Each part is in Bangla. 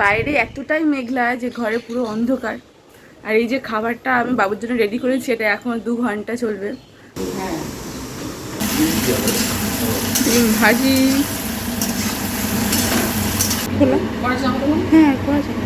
বাইরে এতটাই মেঘলা যে ঘরে পুরো অন্ধকার। আর এই যে খাবারটা আমি বাবুর জন্য রেডি করেছি, এটা এখন 2 ঘন্টা চলবে। ডিম ভাজি খোলা, হ্যাঁ করা যাবে।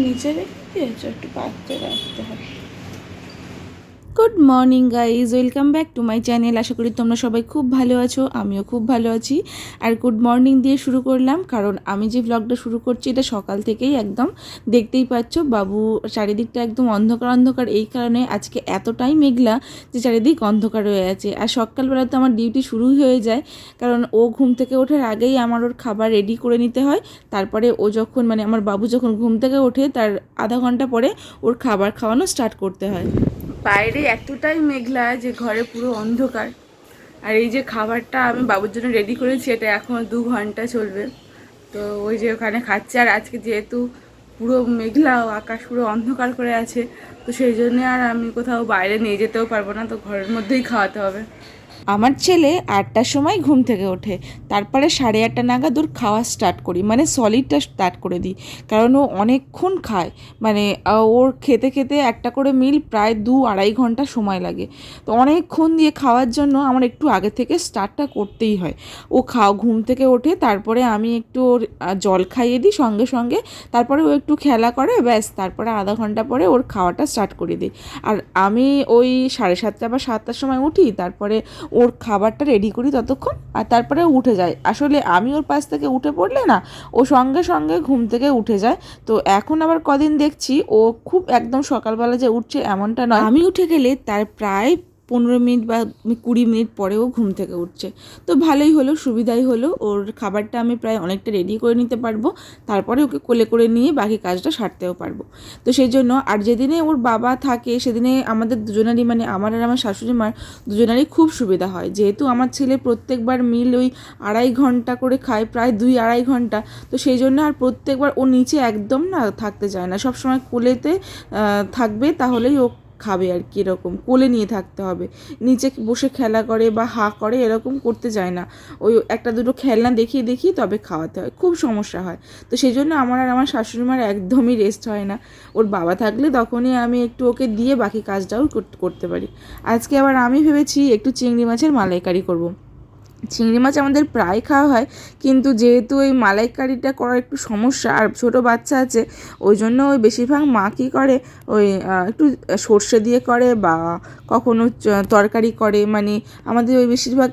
নিচে রেখে একটু পাত্রে রাখতে হবে। Good morning guys, welcome back to my channel. আশা করি তোমরা সবাই খুব ভালো আছো, আমিও খুব ভালো আছি। আর গুড মর্নিং দিয়ে শুরু করলাম, কারণ আমি যে ব্লগটা শুরু করছি এটা সকাল থেকেই একদম দেখতেই পাচ্ছ। বাবু চারিদিকটা একদম অন্ধকার অন্ধকার, এই কারণে আজকে এতটাই মেঘলা যে চারিদিক অন্ধকার হয়ে আছে। আর সকালবেলা তো আমার ডিউটি শুরুই হয়ে যায়, কারণ ও ঘুম থেকে ওঠার আগেই আমার ওর খাবার রেডি করে নিতে হয়। তারপরে ও যখন আমার বাবু যখন ঘুম থেকে ওঠে তার আধা ঘন্টা পরে ওর খাবার খাওয়ানো স্টার্ট করতে হয়। বাইরে এতটাই মেঘলা যে ঘরে পুরো অন্ধকার। আর এই যে খাবারটা আমি বাবুর জন্য রেডি করেছি, এটা এখন 2 ঘন্টা চলবে। তো ওই যে ওখানে খাচ্ছে। আর আজকে যেহেতু পুরো মেঘলা, আকাশ পুরো অন্ধকার করে আছে, তো সেই জন্যে আর আমি কোথাও বাইরে নিয়ে যেতেও পারবো না, তো ঘরের মধ্যেই খাওয়াতে হবে। আমার ছেলে 8টার সময় ঘুম থেকে ওঠে, তারপরে 8:30 নাগাদ ওর খাওয়া স্টার্ট করি, মানে সলিডটা স্টার্ট করে দিই। কারণ ও অনেকক্ষণ খায়, ওর খেতে খেতে একটা করে মিল প্রায় 2-2.5 ঘন্টা সময় লাগে। তো অনেকক্ষণ দিয়ে খাওয়ার জন্য আমার একটু আগে থেকে স্টার্টটা করতেই হয়। ও ঘুম থেকে ওঠে, তারপরে আমি একটু ওর জল খাইয়ে দিই সঙ্গে সঙ্গে, তারপরে ও একটু খেলা করে, ব্যাস তারপরে আধা ঘন্টা পরে ওর খাওয়াটা স্টার্ট করে দিই। আর আমি ওই 7:30 বা 7টার সময় উঠি, তারপরে ওর খাবারটা রেডি করি ততক্ষণ, আর তারপরে উঠে যায়। আসলে আমি ওর পাশ থেকে উঠে পড়লে না, ও সঙ্গে সঙ্গে ঘুম থেকে উঠে যায়। তো এখন আবার কদিন দেখছি ও খুব একদম সকালবেলা যে উঠছে এমনটা নয়, আমি উঠে গেলে তার প্রায় 15 মিনিট বা 20 মিনিট পরেও ঘুম থেকে উঠছে। তো ভালোই হলো, সুবিধাই হলো, ওর খাবারটা আমি প্রায় অনেকটা রেডি করে নিতে পারবো, তারপরে ওকে কোলে করে নিয়ে বাকি কাজটা সারতেও পারবো। তো সেই জন্য, আর যেদিনে ওর বাবা থাকে সেদিনে আমাদের দুজনারই, আমার আর আমার শাশুড়ি মার দুজনারই খুব সুবিধা হয়, যেহেতু আমার ছেলে প্রত্যেকবার মিল ওই 2.5 ঘন্টা করে খায়, প্রায় 2-2.5 ঘন্টা। তো সেই জন্য আর প্রত্যেকবার ও নিচে একদম না থাকতে চায় না, সবসময় কোলেতে থাকবে, তাহলেই ও খাবে আর কি। এরকম কোলে নিয়ে থাকতে হবে, নিচে বসে খেলা করে বা করে এরকম করতে চায় না। ওই একটা দুটো খেলনা দেখিয়ে দেখিয়ে তবে খাওয়াতে হয়, খুব সমস্যা হয়। তো সেই জন্য আমার আর আমার শাশুড়িমার একদমই রেস্ট হয় না। ওর বাবা থাকলে তখনই আমি একটু ওকে দিয়ে বাকি কাজটাও করতে পারি। আজকে আবার আমি ভেবেছি একটু চিংড়ি মাছের মালাইকারি করব। চিংড়ি মাছ আমাদের প্রায় খাওয়া হয়, কিন্তু যেহেতু এই মালাইকারিটা করার একটু সমস্যা, আর ছোটো বাচ্চা আছে, ওই জন্য ওই বেশিরভাগ মা কী করে, ওই একটু সর্ষে দিয়ে করে বা কখনো তরকারি করে, আমাদের ওই বেশিরভাগ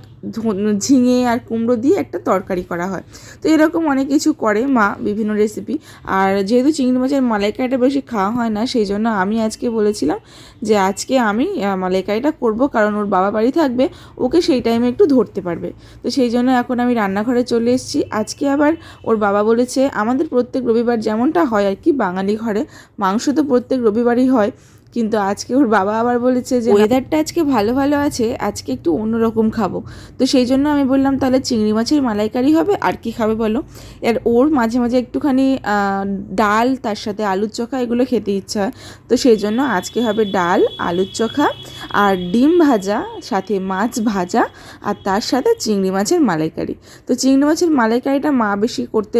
ঝিঙে আর কুমড়ো দিয়ে একটা তরকারি করা হয়। তো এরকম অনেক কিছু করে মা, বিভিন্ন রেসিপি। আর যেহেতু চিংড়ি মাছের মালাইকারিটা বেশি খাওয়া হয় না, সেই জন্য আমি আজকে বলেছিলাম যে আজকে আমি মালাইকারিটা করব, কারণ ওর বাবা বাড়ি থাকবে, ওকে সেই টাইমে একটু ধরতে পারবে। তো সেই জন্য এখন আমি রান্নাঘরে চলে এসেছি। আজকে আবার ওর বাবা বলেছে, আমাদের প্রত্যেক রবিবার যেমনটা হয় আর কি, বাঙালি ঘরে মাংস তো প্রত্যেক রবিবারই হয়, কিন্তু আজকে ওর বাবা আবার বলেছে যে ওয়েদারটা আজকে ভালো ভালো আছে, আজকে একটু অন্যরকম খাবো। তো সেই জন্য আমি বললাম তাহলে চিংড়ি মাছের মালাইকারি হবে, আর কি খাবে বলো। আর ওর মাঝে মাঝে একটুখানি ডাল, তার সাথে আলুর চোখা, এগুলো খেতে ইচ্ছা। তো সেই জন্য আজকে হবে ডাল, আলুর চোখা আর ডিম ভাজা, সাথে মাছ ভাজা, আর তার সাথে চিংড়ি মাছের মালাইকারি। তো চিংড়ি মাছের মালাইকারিটা মা বেশি করতে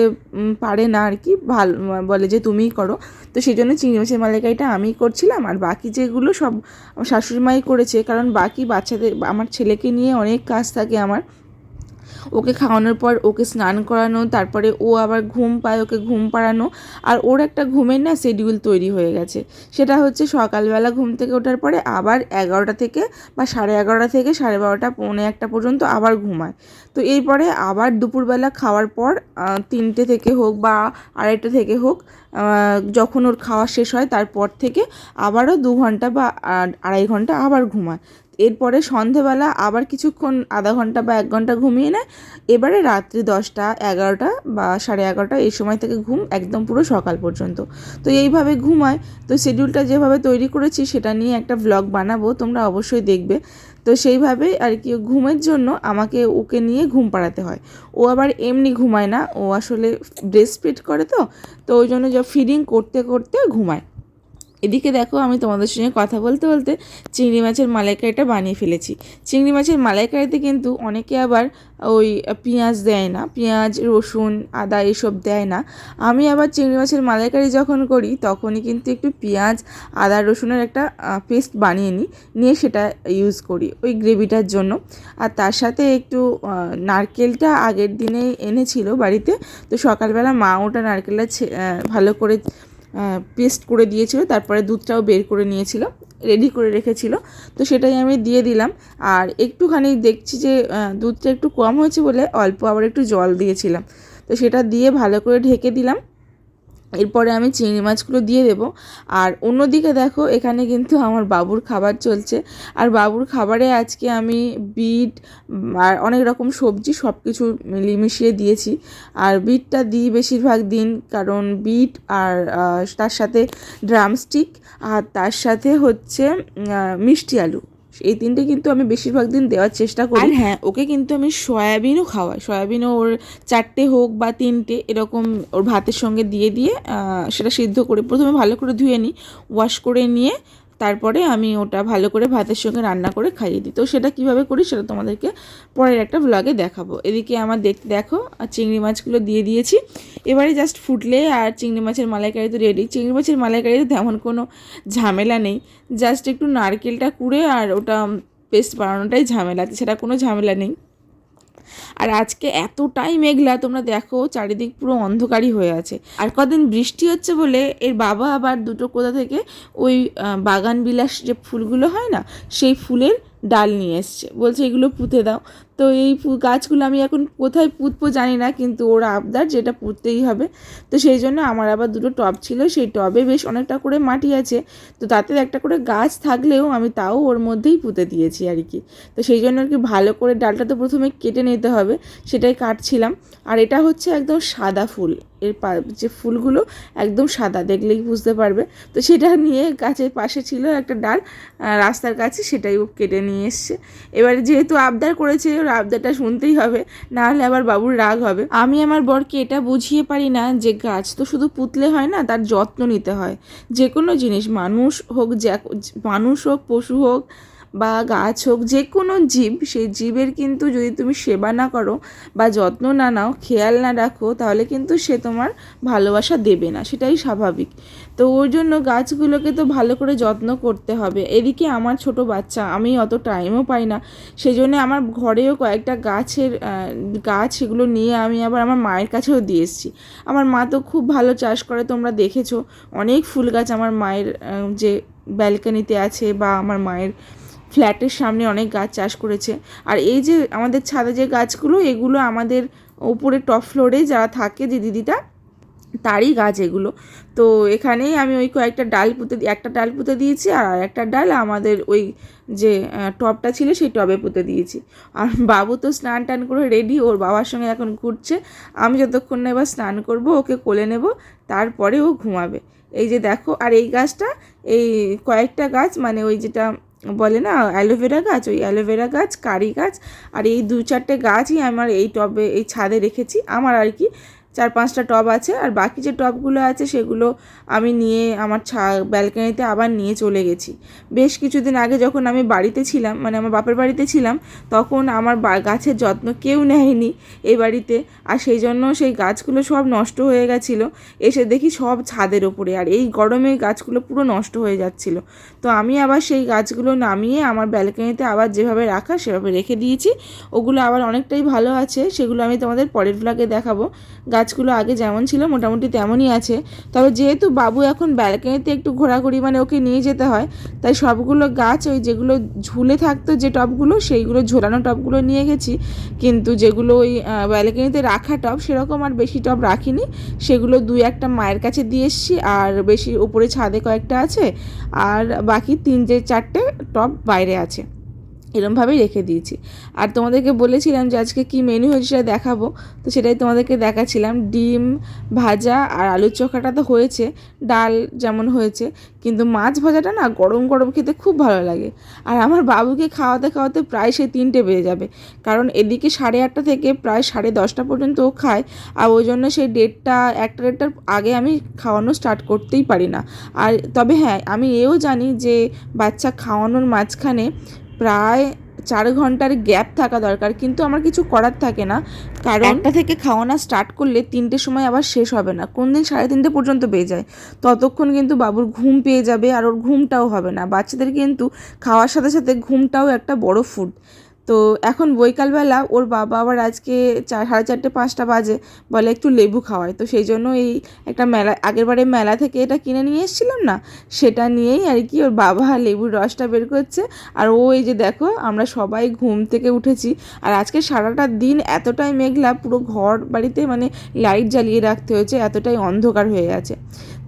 পারে না আর কি, ভালো বলে যে তুমিই করো। তো সেই জন্য চিংড়ি মাছের মালাইকারিটা আমিই করছিলাম, আর বাকি যেগুলো সব আমার শাশুড়ি মাই করেছে, কারণ বাকি বাচ্চাদের, আমার ছেলেকে নিয়ে অনেক কাজ থাকে আমার। ওকে খাওয়ানোর পর ওকে স্নান করানো, তারপরে ও আবার ঘুম পায়, ওকে ঘুম পাড়ানো। আর ওর একটা ঘুমের না শিডিউল তৈরি হয়ে গেছে, সেটা হচ্ছে সকালবেলা ঘুম থেকে ওঠার পরে আবার 11টা থেকে বা 11:30 থেকে 12:30 পৌনে 1 পর্যন্ত আবার ঘুমায়। তো এরপরে আবার দুপুরবেলা খাওয়ার পর 3টে থেকে হোক বা 2:30 থেকে হোক, যখন ওর খাওয়া শেষ হয় তারপর থেকে আবারও 2 ঘন্টা বা 2.5 ঘন্টা আবার ঘুমায়। এরপরে সন্ধেবেলা আবার কিছুক্ষণ আধা ঘন্টা বা 1 ঘন্টা ঘুমিয়ে নেয়। এবারে রাত্রি 10টা, 11টা বা 11:30 এই সময় থেকে ঘুম একদম পুরো সকাল পর্যন্ত। তো এইভাবে ঘুমায়। তো শিডিউলটা যেভাবে তৈরি করেছি সেটা নিয়ে একটা ভ্লগ বানাবো, তোমরা অবশ্যই দেখবে। তো সেইভাবেই আর কি ঘুমের জন্য আমাকে ওকে নিয়ে ঘুম পাড়াতে হয়। ও আবার এমনি ঘুমায় না, ও আসলে ব্রেস্ট ফিড করে, তো ওই জন্য ফিডিং করতে করতে ঘুমায়। এদিকে দেখো আমি তোমাদের সঙ্গে কথা বলতে বলতে চিংড়ি মাছের মালাইকারিটা বানিয়ে ফেলেছি। চিংড়ি মাছের মালাইকারিতে কিন্তু অনেকে আবার ওই পেঁয়াজ দেয় না, পেঁয়াজ রসুন আদা এসব দেয় না। আমি আবার চিংড়ি মাছের মালাইকারি যখন করি তখনই কিন্তু একটু পেঁয়াজ আদা রসুনের একটা পেস্ট বানিয়ে নিয়ে সেটা ইউজ করি ওই গ্রেভিটার জন্য। আর তার সাথে একটু নারকেলটা আগের দিনে এনেছিল বাড়িতে, তো সকালবেলা মা ওটা নারকেলটা ভালো করে পেস্ট করে দিয়েছিল, তারপরে দুধটাও বের করে নিয়েছিল, রেডি করে রেখেছিল, তো সেটাই আমি দিয়ে দিলাম। আর একটুখানি দেখছি যে দুধটা একটু কম হয়েছে বলে অল্প আবার একটু জল দিয়েছিলাম, তো সেটা দিয়ে ভালো করে ঢেকে দিলাম। এরপরে আমি চিংড়ি মাছগুলো দিয়ে দেবো। আর অন্যদিকে দেখো এখানে কিন্তু আমার বাবুর খাবার চলছে, আর বাবুর খাবারে আজকে আমি বিট আর অনেক রকম সবজি সব কিছু মিশিয়ে দিয়েছি। আর বিটটা দিই বেশিরভাগ দিন, কারণ বিট আর তার সাথে ড্রামস্টিক আর তার সাথে হচ্ছে মিষ্টি আলু, এই তিনটে কিন্তু আমি বেশিরভাগ দিন দেওয়ার চেষ্টা করি। আর হ্যাঁ, ওকে কিন্তু আমি সয়াবিনও খাওয়াই, সয়াবিনও ওর 4টে হোক বা 3টে এরকম ওর ভাতের সঙ্গে দিয়ে সেটা সিদ্ধ করে প্রথমে ভালো করে ধুয়ে নিই, ওয়াশ করে নিয়ে তারপরে আমি ওটা ভালো করে ভাতের সঙ্গে রান্না করে খাইয়ে দিই। তো সেটা কীভাবে করি সেটা তোমাদেরকে পরের একটা ব্লগে দেখাবো। এদিকে আমার দেখো আর চিংড়ি মাছগুলো দিয়ে দিয়েছি, এবারে জাস্ট ফুটলে আর চিংড়ি মাছের মালাইকারি তো রেডি। চিংড়ি মাছের মালাইকারিতে তেমন কোনো ঝামেলা নেই, জাস্ট একটু নারকেলটা কুড়ে আর ওটা পেস্ট বানানোটাই ঝামেলা, সেটা কোনো ঝামেলা নেই। আর আজকে এতটাই মেঘলা, তোমরা দেখো চারিদিক পুরো অন্ধকারই হয়ে আছে। আর কদিন বৃষ্টি হচ্ছে বলে এর বাবা আবার দুটো কোথা থেকে ওই বাগান বিলাস যে ফুলগুলো হয় না, সেই ফুলের ডাল নিয়ে এসছে, বলছে এগুলো পুঁতে দাও। তো এই গাছগুলো আমি এখন কোথায় পুঁতবো জানি না, কিন্তু ওর আবদার যেটা পুঁততেই হবে। তো সেই জন্য আমার আবার দুটো টব ছিল, সেই টবে বেশ অনেকটা করে মাটি আছে, তো তাতে একটা করে গাছ থাকলেও আমি তাও ওর মধ্যেই পুঁতে দিয়েছি আর কি। তো সেই জন্য আর কি ভালো করে ডালটা তো প্রথমে কেটে নিতে হবে, সেটাই কাটছিলাম। আর এটা হচ্ছে একদম সাদা ফুল, এর যে ফুলগুলো একদম সাদা, দেখলেই বুঝতে পারবে। তো সেটা নিয়ে গাছের পাশে ছিল একটা ডাল রাস্তার কাছে, সেটাই ও কেটে নিয়ে এসছে। এবারে যেহেতু আবদার করেছে, ওর আবদারটা শুনতেই হবে, না হলে আবার বাবুর রাগ হবে। আমি আমার বরকে এটা বুঝিয়ে পারি না যে গাছ তো শুধু পুতলে হয় না, তার যত্ন নিতে হয়। যে কোনো জিনিস, মানুষ হোক পশু হোক বা গাছ হোক, যে কোনো জীব, সেই জীবের কিন্তু যদি তুমি সেবা না করো বা যত্ন না নাও, খেয়াল না রাখো, তাহলে কিন্তু সে তোমার ভালোবাসা দেবে না, সেটাই স্বাভাবিক। তো ওর জন্য গাছগুলোকে তো ভালো করে যত্ন করতে হবে। এদিকে আমার ছোট বাচ্চা, আমি অত টাইমও পাই না, সেই জন্য আমার ঘরেও কয়েকটা গাছ সেগুলো নিয়ে আমি আবার আমার মায়ের কাছেও দিয়ে এসেছি। আমার মা তো খুব ভালো চাষ করে, তোমরা দেখেছো অনেক ফুল গাছ আমার মায়ের যে ব্যালকনিতে আছে বা আমার মায়ের ফ্ল্যাটের সামনে অনেক গাছ চাষ করেছে। আর এই যে আমাদের ছাদে যে গাছগুলো, এগুলো আমাদের উপরে টপ ফ্লোরে যারা থাকে, যে দিদিটা, তারই গাছ এগুলো। তো এখানেই আমি ওই কয়েকটা একটা ডাল পুঁতে দিয়েছি, আর একটা ডাল আমাদের ওই যে টবটা ছিল সেই টবে পুঁতে দিয়েছি। আর বাবু তো স্নান টান করে রেডি, ওর বাবার সঙ্গে এখন ঘুরছে। আমি যতক্ষণ না এবার স্নান করব, ওকে কোলে নেব, তারপরে ও ঘুমাবে। এই যে দেখো, আর এই গাছটা, এই কয়েকটা গাছ মানে ওই যেটা বলে না অ্যালোভেরা গাছ, ওই অ্যালোভেরা গাছ, কারি গাছ, আর এই 2-4টে গাছই আমার এই টবে, এই ছাদে রেখেছি। আমার আর কি 4-5টা টব আছে, আর বাকি যে টবগুলো আছে সেগুলো আমি নিয়ে আমার ব্যালকনিতে আবার নিয়ে চলে গেছি। বেশ কিছুদিন আগে যখন আমি বাড়িতে ছিলাম, মানে আমার বাপের বাড়িতে ছিলাম, তখন আমার গাছের যত্ন কেউ নেয়নি এই বাড়িতে, আর সেই জন্য সেই গাছগুলো সব নষ্ট হয়ে গেছিলো। এসে দেখি সব ছাদের ওপরে, আর এই গরমে গাছগুলো পুরো নষ্ট হয়ে যাচ্ছিলো। তো আমি আবার সেই গাছগুলো নামিয়ে আমার ব্যালকনিতে আবার যেভাবে রাখা সেভাবে রেখে দিয়েছি। ওগুলো আবার অনেকটাই ভালো আছে, সেগুলো আমি তোমাদের পরের ব্লগে দেখাবো। গাছগুলো আগে যেমন ছিল মোটামুটি তেমনই আছে, তবে যেহেতু বাবু এখন ব্যালকনিতে একটু ঘোরাঘুরি, মানে ওকে নিয়ে যেতে হয়, তাই সবগুলো গাছ ওই যেগুলো ঝুলে থাকতো যে টবগুলো, সেইগুলো ঝোলানো টবগুলো নিয়ে গেছি। কিন্তু যেগুলো ওই ব্যালকনিতে রাখা টব, সেরকম আর বেশি টব রাখিনি, সেগুলো 2-1টা মায়ের কাছে দিয়ে এসেছি। আর বেশি উপরে ছাদে কয়েকটা আছে, আর বাকি 3-4টে টব বাইরে আছে। এরমভাবেই রেখে দিয়েছি। আর তোমাদেরকে বলেছিলাম যে আজকে কী মেনু হয়েছে সেটা দেখাবো, তো সেটাই তোমাদেরকে দেখাচ্ছিলাম। ডিম ভাজা আর আলুর চোখাটা তো হয়েছে, ডাল যেমন হয়েছে, কিন্তু মাছ ভাজাটা না গরম গরম খেতে খুব ভালো লাগে। আর আমার বাবুকে খাওয়াতে খাওয়াতে প্রায় সেই 3টে বেজে যাবে, কারণ এদিকে 8:30 থেকে প্রায় 10:30 পর্যন্ত ও খায়। আর ওই জন্য সেই 1:30-1:30টার আগে আমি খাওয়ানো স্টার্ট করতেই পারি না। আর তবে হ্যাঁ, আমি এও জানি যে বাচ্চা খাওয়ানোর মাঝখানে প্রায় 4 ঘন্টার গ্যাপ থাকা দরকার, কিন্তু আমার কিছু করার থাকে না, কারণ 1টা থেকে খাওয়ানো স্টার্ট করলে 3টের সময় আবার শেষ হবে না, কোন দিন 3:30 পর্যন্ত পেয়ে যায়। ততক্ষণ কিন্তু বাবুর ঘুম পেয়ে যাবে, আর ওর ঘুমটাও হবে না। বাচ্চাদের কিন্তু খাওয়ার সাথে সাথে ঘুমটাও একটা বড় ফুড। তো এখন বৈকালবেলা ওর বাবা আবার আজকে 4:30-5টা বাজে, বলে একটু লেবু খাওয়ায়। তো সেই জন্য এই একটা আগেরবারে মেলা থেকে এটা কিনে নিয়ে এসেছিলাম না, সেটা নিয়েই আর কি ওর বাবা লেবুর রসটা বের করছে। আর ও এই যে দেখো, আমরা সবাই ঘুম থেকে উঠেছি, আর আজকে সারাটা দিন এতটাই মেঘলা, পুরো ঘর বাড়িতে মানে লাইট জ্বালিয়ে রাখতে হয়েছে, এতটাই অন্ধকার হয়ে আছে।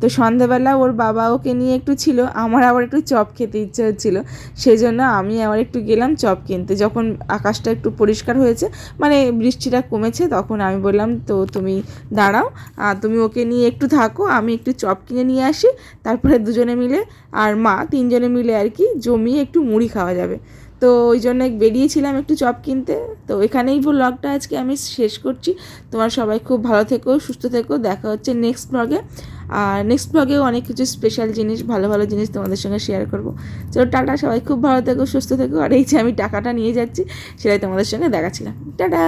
তো সন্ধ্যাবেলা ওর বাবা ওকে নিয়ে একটু ছিল, আমার আবার একটু চপ খেতে ইচ্ছে হচ্ছিলো, সেই জন্য আমি আবার একটু গেলাম চপ কিনতে। যখন আকাশটা একটু পরিষ্কার হয়েছে, মানে বৃষ্টিটা কমেছে, তখন আমি বললাম তো তুমি দাঁড়াও, তুমি ওকে নিয়ে একটু থাকো, আমি একটু চপ কিনে নিয়ে আসি, তারপরে দুজনে মিলে আর মা 3জনে মিলে আর কি জমিয়ে একটু মুড়ি খাওয়া যাবে। তো ওই জন্য বেরিয়েছিলাম একটু চপ কিনতে। তো এখানেই ব্লগটা আজকে আমি শেষ করছি। তোমার সবাই খুব ভালো থেকো, সুস্থ থেকো, দেখা হচ্ছে নেক্সট ব্লগে। আর নেক্সট ব্লগেও অনেক কিছু স্পেশাল জিনিস, ভালো ভালো জিনিস তোমাদের সঙ্গে শেয়ার করবো। চলো টাটা, সবাই খুব ভালো থেকো, সুস্থ থেকো। আর এই যে আমি টাকাটা নিয়ে যাচ্ছি, সেটাই তোমাদের সঙ্গে দেখাচ্ছিলাম। টাটা।